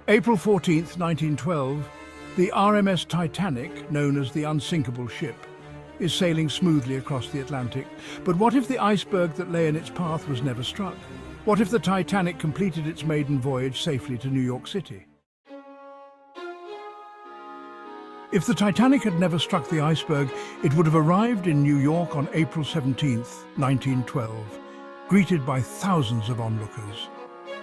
April 14th, 1912, the RMS Titanic, known as the unsinkable ship, is sailing smoothly across the Atlantic. But what if the iceberg that lay in its path was never struck? What if the Titanic completed its maiden voyage safely to New York City? If the Titanic had never struck the iceberg, it would have arrived in New York on April 17th, 1912, greeted by thousands of onlookers.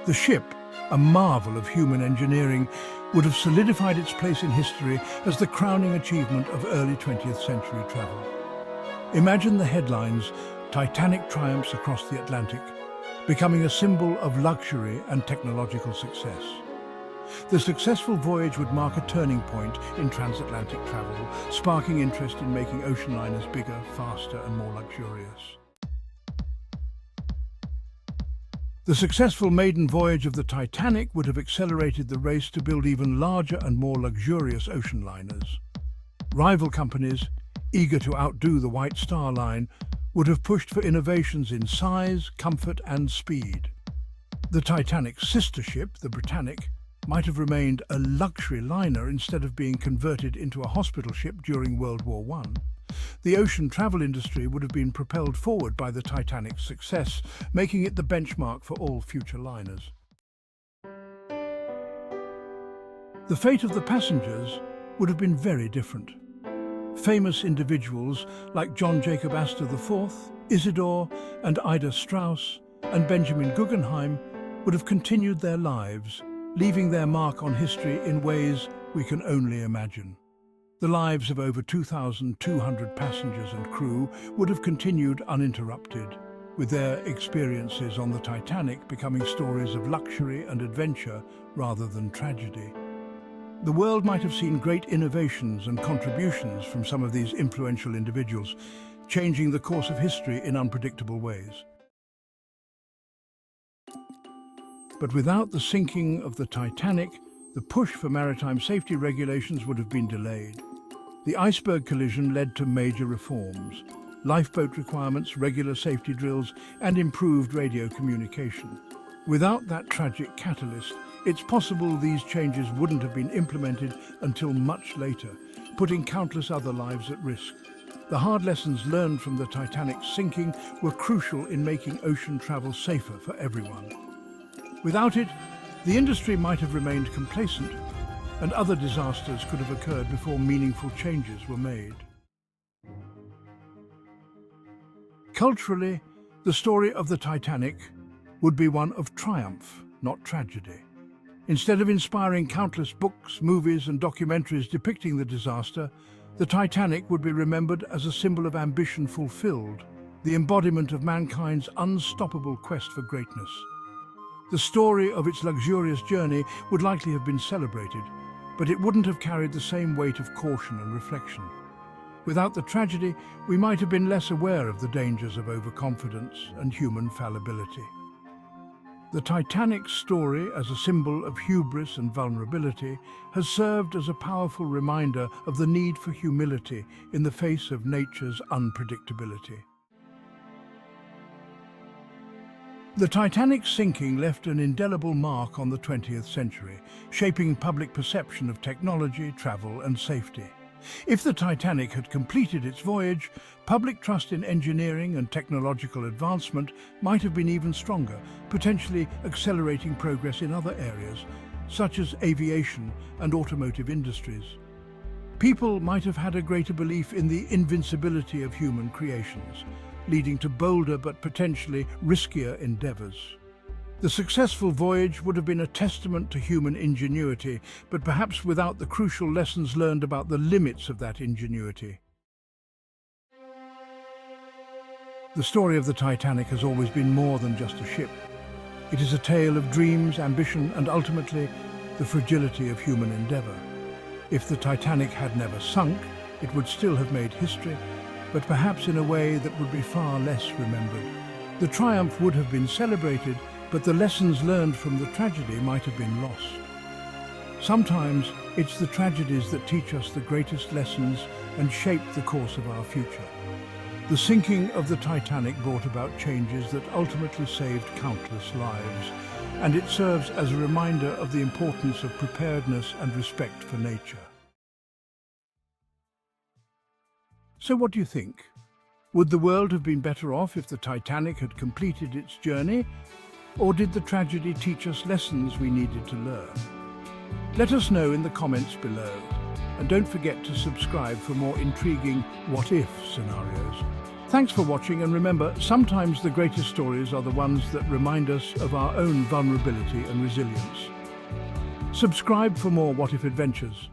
The ship, a marvel of human engineering, would have solidified its place in history as the crowning achievement of early 20th century travel. Imagine the headlines, "Titanic triumphs across the Atlantic," becoming a symbol of luxury and technological success. The successful voyage would mark a turning point in transatlantic travel, sparking interest in making ocean liners bigger, faster, and more luxurious. The successful maiden voyage of the Titanic would have accelerated the race to build even larger and more luxurious ocean liners. Rival companies, eager to outdo the White Star Line, would have pushed for innovations in size, comfort, and speed. The Titanic's sister ship, the Britannic, might have remained a luxury liner instead of being converted into a hospital ship during World War I. The ocean travel industry would have been propelled forward by the Titanic's success, making it the benchmark for all future liners. The fate of the passengers would have been very different. Famous individuals like John Jacob Astor IV, Isidore and Ida Strauss, and Benjamin Guggenheim would have continued their lives, leaving their mark on history in ways we can only imagine. The lives of over 2,200 passengers and crew would have continued uninterrupted, with their experiences on the Titanic becoming stories of luxury and adventure rather than tragedy. The world might have seen great innovations and contributions from some of these influential individuals, changing the course of history in unpredictable ways. But without the sinking of the Titanic, the push for maritime safety regulations would have been delayed. The iceberg collision led to major reforms: lifeboat requirements, regular safety drills, and improved radio communication. Without that tragic catalyst, it's possible these changes wouldn't have been implemented until much later, putting countless other lives at risk. The hard lessons learned from the Titanic's sinking were crucial in making ocean travel safer for everyone. Without it, the industry might have remained complacent, and other disasters could have occurred before meaningful changes were made. Culturally, the story of the Titanic would be one of triumph, not tragedy. Instead of inspiring countless books, movies, and documentaries depicting the disaster, the Titanic would be remembered as a symbol of ambition fulfilled, the embodiment of mankind's unstoppable quest for greatness. The story of its luxurious journey would likely have been celebrated, but it wouldn't have carried the same weight of caution and reflection. Without the tragedy, we might have been less aware of the dangers of overconfidence and human fallibility. The Titanic's story, as a symbol of hubris and vulnerability, has served as a powerful reminder of the need for humility in the face of nature's unpredictability. The Titanic's sinking left an indelible mark on the 20th century, shaping public perception of technology, travel, and safety. If the Titanic had completed its voyage, public trust in engineering and technological advancement might have been even stronger, potentially accelerating progress in other areas, such as aviation and automotive industries. People might have had a greater belief in the invincibility of human creations, leading to bolder but potentially riskier endeavors. The successful voyage would have been a testament to human ingenuity, but perhaps without the crucial lessons learned about the limits of that ingenuity. The story of the Titanic has always been more than just a ship. It is a tale of dreams, ambition, and ultimately, the fragility of human endeavor. If the Titanic had never sunk, it would still have made history, but perhaps in a way that would be far less remembered. The triumph would have been celebrated, but the lessons learned from the tragedy might have been lost. Sometimes it's the tragedies that teach us the greatest lessons and shape the course of our future. The sinking of the Titanic brought about changes that ultimately saved countless lives, and it serves as a reminder of the importance of preparedness and respect for nature. So what do you think? Would the world have been better off if the Titanic had completed its journey? Or did the tragedy teach us lessons we needed to learn? Let us know in the comments below. And don't forget to subscribe for more intriguing what-if scenarios. Thanks for watching, and remember, sometimes the greatest stories are the ones that remind us of our own vulnerability and resilience. Subscribe for more what-if adventures.